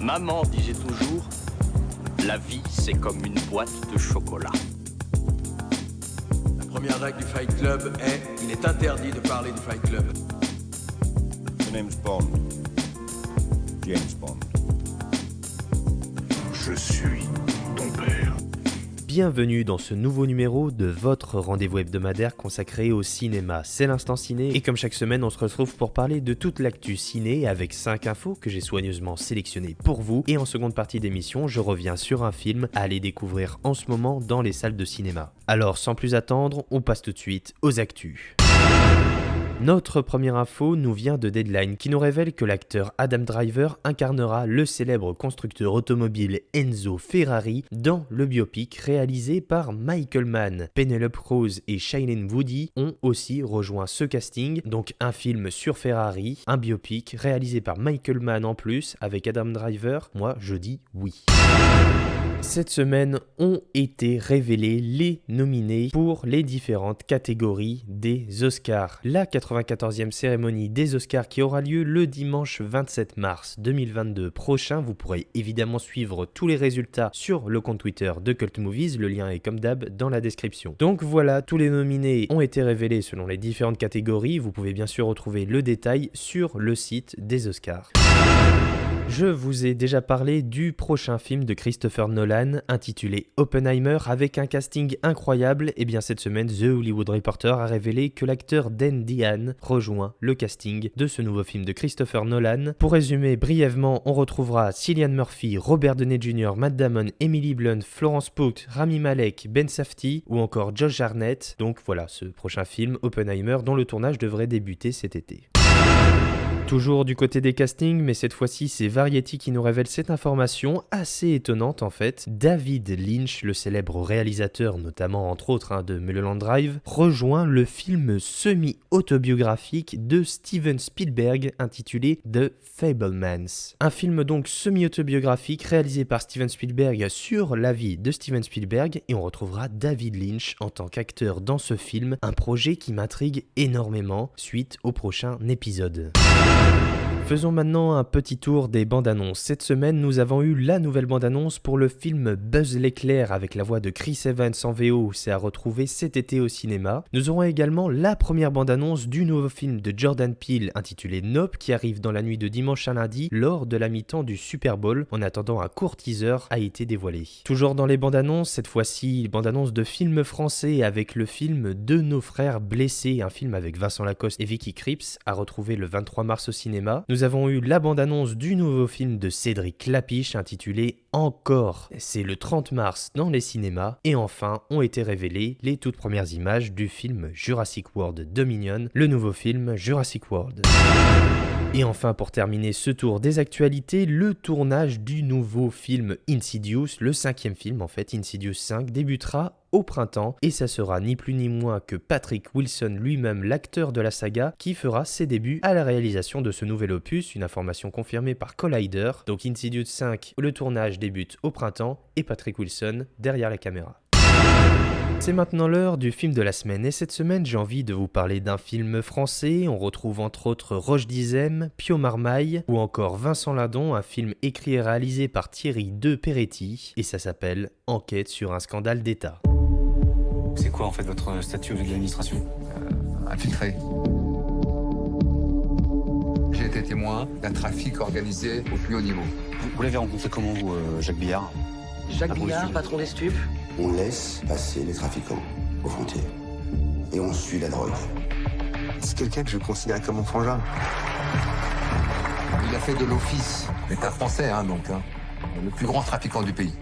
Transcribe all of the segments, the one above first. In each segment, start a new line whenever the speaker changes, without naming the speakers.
Maman disait toujours, la vie c'est comme une boîte de chocolat.
La première règle du Fight Club est, il est interdit de parler du Fight Club.
My name's Bond. James Bond.
Je suis ton père.
Bienvenue dans ce nouveau numéro de votre rendez-vous hebdomadaire consacré au cinéma. C'est l'Instant Ciné et comme chaque semaine on se retrouve pour parler de toute l'actu ciné avec 5 infos que j'ai soigneusement sélectionnées pour vous. Et en seconde partie d'émission, je reviens sur un film à aller découvrir en ce moment dans les salles de cinéma. Alors sans plus attendre, on passe tout de suite aux actus. Notre première info nous vient de Deadline qui nous révèle que l'acteur Adam Driver incarnera le célèbre constructeur automobile Enzo Ferrari dans le biopic réalisé par Michael Mann. Penelope Cruz et Shailene Woodley ont aussi rejoint ce casting, donc un film sur Ferrari, un biopic réalisé par Michael Mann en plus avec Adam Driver. Moi je dis oui. Cette semaine ont été révélés les nominés pour les différentes catégories des Oscars. La 94e cérémonie des Oscars qui aura lieu le dimanche 27 mars 2022 prochain. Vous pourrez évidemment suivre tous les résultats sur le compte Twitter de Cult Movies. Le lien est comme d'hab dans la description. Donc voilà, tous les nominés ont été révélés selon les différentes catégories. Vous pouvez bien sûr retrouver le détail sur le site des Oscars. Je vous ai déjà parlé du prochain film de Christopher Nolan intitulé Oppenheimer avec un casting incroyable. Et bien cette semaine, The Hollywood Reporter a révélé que l'acteur Dan Dehan rejoint le casting de ce nouveau film de Christopher Nolan. Pour résumer brièvement, on retrouvera Cillian Murphy, Robert Downey Jr., Matt Damon, Emily Blunt, Florence Pugh, Rami Malek, Ben Safdie ou encore Josh Hartnett. Donc voilà, ce prochain film Oppenheimer dont le tournage devrait débuter cet été. Toujours du côté des castings, mais cette fois-ci c'est Variety qui nous révèle cette information assez étonnante en fait. David Lynch, le célèbre réalisateur notamment entre autres de Mulholland Drive, rejoint le film semi-autobiographique de Steven Spielberg intitulé The Fabelmans. Un film donc semi-autobiographique réalisé par Steven Spielberg sur la vie de Steven Spielberg et on retrouvera David Lynch en tant qu'acteur dans ce film, un projet qui m'intrigue énormément suite au prochain épisode. Faisons maintenant un petit tour des bandes annonces. Cette semaine, nous avons eu la nouvelle bande annonce pour le film Buzz l'éclair avec la voix de Chris Evans en VO, c'est à retrouver cet été au cinéma. Nous aurons également la première bande annonce du nouveau film de Jordan Peele intitulé Nope qui arrive dans la nuit de dimanche à lundi lors de la mi-temps du Super Bowl. En attendant, un court teaser a été dévoilé. Toujours dans les bandes annonces, cette fois-ci, bande annonce de films français avec le film De nos frères blessés, un film avec Vincent Lacoste et Vicky Krieps à retrouver le 23 mars au cinéma. Nous avons eu la bande-annonce du nouveau film de Cédric Klapisch intitulé Encore. C'est le 30 mars dans les cinémas. Et enfin, ont été révélées les toutes premières images du film Jurassic World Dominion, le nouveau film Jurassic World. Et enfin, pour terminer ce tour des actualités, le tournage du nouveau film Insidious, le 5e film en fait, Insidious 5, débutera au printemps et ça sera ni plus ni moins que Patrick Wilson lui-même, l'acteur de la saga, qui fera ses débuts à la réalisation de ce nouvel opus, une information confirmée par Collider. Donc Insidious 5, le tournage débute au printemps et Patrick Wilson derrière la caméra. C'est maintenant l'heure du film de la semaine et cette semaine j'ai envie de vous parler d'un film français. On retrouve entre autres Roche Dizem, Pio Marmaille ou encore Vincent Lindon, un film écrit et réalisé par Thierry De Peretti et ça s'appelle Enquête sur un scandale d'État.
C'est quoi en fait votre statut avec l'administration ?
Infiltré. J'ai été témoin d'un trafic organisé au plus haut niveau.
Vous l'avez rencontré comment vous, Jacques Billard ?
Jacques Billard, patron des stupes.
On laisse passer les trafiquants aux frontières. Et on suit la drogue.
C'est quelqu'un que je considère comme mon frangin.
Il a fait de l'office. L'État français, donc. Le plus grand trafiquant du pays.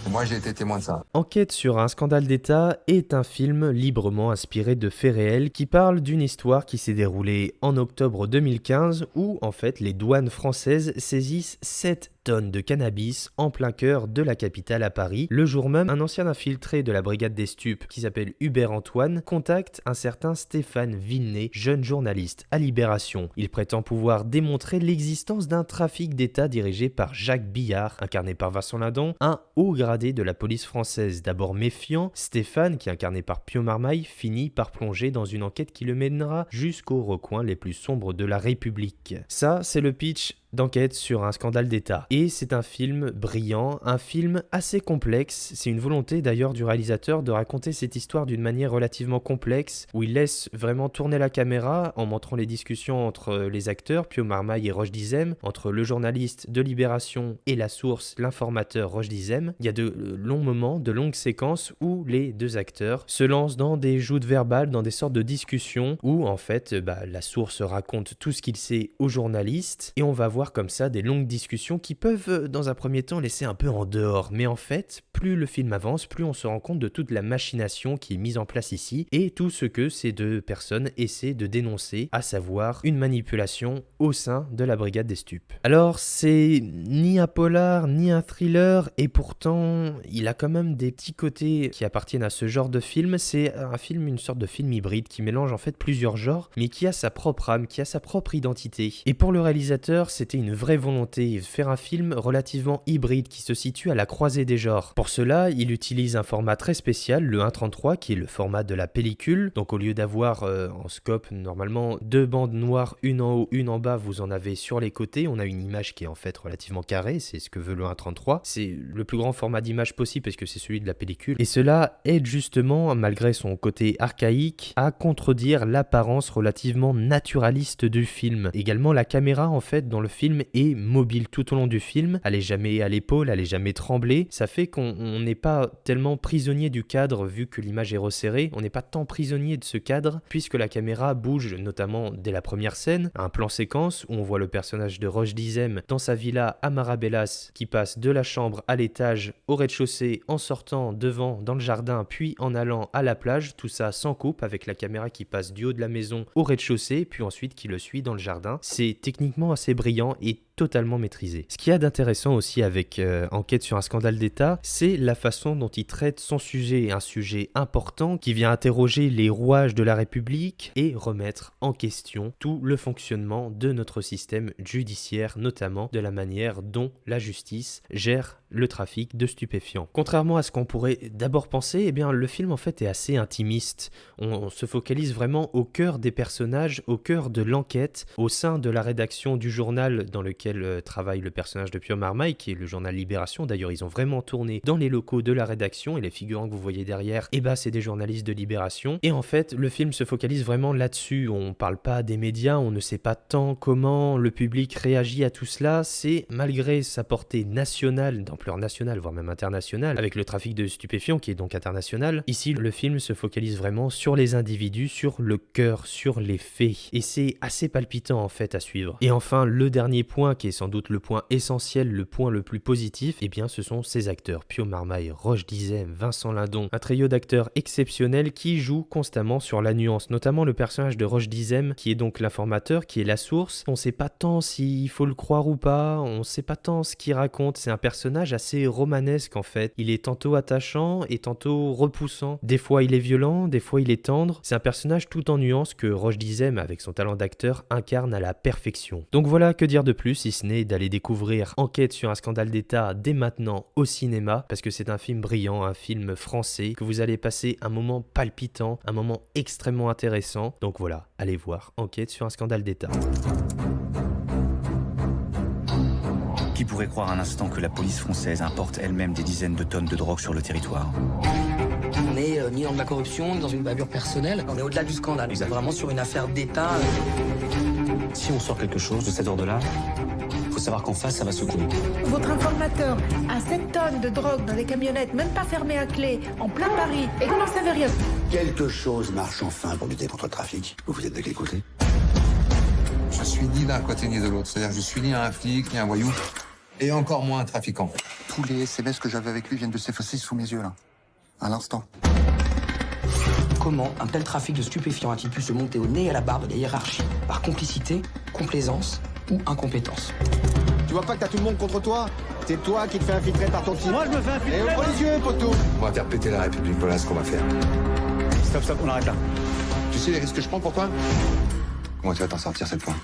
Et moi, j'ai été témoin de ça.
Enquête sur un scandale d'État est un film librement inspiré de faits réels qui parle d'une histoire qui s'est déroulée en octobre 2015 où, en fait, les douanes françaises saisissent 7 tonnes de cannabis en plein cœur de la capitale à Paris. Le jour même, un ancien infiltré de la brigade des stupes qui s'appelle Hubert Antoine contacte un certain Stéphane Villenay, jeune journaliste à Libération. Il prétend pouvoir démontrer l'existence d'un trafic d'État dirigé par Jacques Billard, incarné par Vincent Lindon, un haut gradé de la police française. D'abord méfiant, Stéphane, qui est incarné par Pio Marmaille, finit par plonger dans une enquête qui le mènera jusqu'aux recoins les plus sombres de la République. Ça, c'est le pitch d'enquête sur un scandale d'État. Et c'est un film brillant, un film assez complexe. C'est une volonté d'ailleurs du réalisateur de raconter cette histoire d'une manière relativement complexe, où il laisse vraiment tourner la caméra en montrant les discussions entre les acteurs, Pio Marmaille et Roch Dizem, entre le journaliste de Libération et la source, l'informateur Roch Dizem. Il y a de longs moments, de longues séquences où les deux acteurs se lancent dans des joutes verbales, dans des sortes de discussions où en fait la source raconte tout ce qu'il sait au journaliste et on va voir comme ça des longues discussions qui peuvent dans un premier temps laisser un peu en dehors, mais en fait plus le film avance, plus on se rend compte de toute la machination qui est mise en place ici et tout ce que ces deux personnes essaient de dénoncer, à savoir une manipulation au sein de la brigade des stupes. Alors c'est ni un polar ni un thriller et pourtant il a quand même des petits côtés qui appartiennent à ce genre de film. C'est un film, une sorte de film hybride qui mélange en fait plusieurs genres mais qui a sa propre âme, qui a sa propre identité. Et pour le réalisateur c'était une vraie volonté de faire un film relativement hybride qui se situe à la croisée des genres. Pour cela il utilise un format très spécial, le 1.33 qui est le format de la pellicule. Donc au lieu d'avoir en scope normalement deux bandes noires, une en haut, une en bas, vous en avez sur les côtés. On a une image qui est en fait relativement carrée, c'est ce que veut le 1.33. C'est le plus grand format d'image possible parce que c'est celui de la pellicule. Et cela aide justement, malgré son côté archaïque, à contredire l'apparence relativement naturaliste du film. Également la caméra en fait dans le film est mobile tout au long du film. Elle est jamais à l'épaule, elle est jamais tremblée. Ça fait qu'on n'est pas tellement prisonnier du cadre vu que l'image est resserrée. On n'est pas tant prisonnier de ce cadre puisque la caméra bouge notamment dès la première scène, un plan séquence où on voit le personnage de Roch Dizem dans sa villa à Marabellas qui passe de la chambre à l'étage au rez-de-chaussée en sortant devant dans le jardin puis en allant à la plage, tout ça sans coupe avec la caméra qui passe du haut de la maison au rez-de-chaussée puis ensuite qui le suit dans le jardin. C'est techniquement assez brillant et totalement maîtrisé. Ce qu'il y a d'intéressant aussi avec Enquête sur un scandale d'État, c'est la façon dont il traite son sujet, un sujet important qui vient interroger les rouages de la République et remettre en question tout le fonctionnement de notre système judiciaire, notamment de la manière dont la justice gère le trafic de stupéfiants. Contrairement à ce qu'on pourrait d'abord penser, eh bien, le film en fait est assez intimiste. On se focalise vraiment au cœur des personnages, au cœur de l'enquête, au sein de la rédaction du journal dans lequel travaille le personnage de Pio Marmaille, qui est le journal Libération. D'ailleurs, ils ont vraiment tourné dans les locaux de la rédaction et les figurants que vous voyez derrière, c'est des journalistes de Libération. Et en fait, le film se focalise vraiment là-dessus. On parle pas des médias, on ne sait pas tant comment le public réagit à tout cela. C'est malgré sa portée nationale, d'ampleur nationale, voire même internationale, avec le trafic de stupéfiants qui est donc international. Ici, le film se focalise vraiment sur les individus, sur le cœur, sur les faits. Et c'est assez palpitant en fait à suivre. Et enfin, le dernier point, qui est sans doute le point essentiel, le point le plus positif, ce sont ces acteurs. Pio Marmaille, Roch Dizem, Vincent Lindon, un trio d'acteurs exceptionnels qui jouent constamment sur la nuance, notamment le personnage de Roch Dizem, qui est donc l'informateur, qui est la source. On sait pas tant s'il faut le croire ou pas, on sait pas tant ce qu'il raconte. C'est un personnage assez romanesque en fait. Il est tantôt attachant et tantôt repoussant. Des fois il est violent, des fois il est tendre. C'est un personnage tout en nuances que Roch Dizem, avec son talent d'acteur, incarne à la perfection. Donc voilà, que dire de plus si ce n'est d'aller découvrir Enquête sur un scandale d'État dès maintenant au cinéma, parce que c'est un film brillant, un film français, que vous allez passer un moment palpitant, un moment extrêmement intéressant. Donc voilà, allez voir Enquête sur un scandale d'État.
Qui pourrait croire un instant que la police française importe elle-même des dizaines de tonnes de drogue sur le territoire?
On n'est ni dans de la corruption, ni dans une bavure personnelle. On est au-delà du scandale. On est vraiment sur une affaire d'État.
Si on sort quelque chose de cet ordre-là, faut savoir qu'en face, ça va secouer.
Votre informateur a 7 tonnes de drogue dans des camionnettes, même pas fermées à clé, en plein Paris, et vous n'en savez rien.
Quelque chose marche enfin pour lutter contre le trafic. Vous êtes de quel côté?
Je suis ni d'un côté ni de l'autre. C'est-à-dire que je suis ni un flic, ni un voyou, et encore moins un trafiquant.
Tous les SMS que j'avais avec lui viennent de s'effacer sous mes yeux, là. À l'instant.
Comment un tel trafic de stupéfiants a-t-il pu se monter au nez et à la barbe de la hiérarchie? Par complicité, complaisance ou incompétence?
Tu vois pas que t'as tout le monde contre toi? C'est toi qui te fais infiltrer par ton type. Moi, je me fais infiltrer. Et ouvre les yeux, poteau.
On va faire péter la République, voilà ce qu'on va faire.
Stop, on arrête là.
Tu sais les risques que je prends pour toi? Comment tu vas t'en sortir cette fois?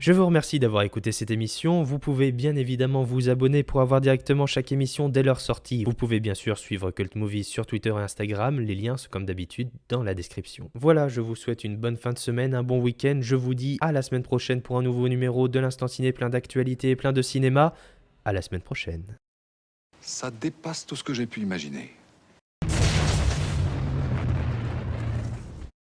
Je vous remercie d'avoir écouté cette émission. Vous pouvez bien évidemment vous abonner pour avoir directement chaque émission dès leur sortie. Vous pouvez bien sûr suivre Cult Movies sur Twitter et Instagram. Les liens sont comme d'habitude dans la description. Voilà, je vous souhaite une bonne fin de semaine, un bon week-end. Je vous dis à la semaine prochaine pour un nouveau numéro de l'Instant Ciné, plein d'actualités, plein de cinéma. À la semaine prochaine.
Ça dépasse tout ce que j'ai pu imaginer.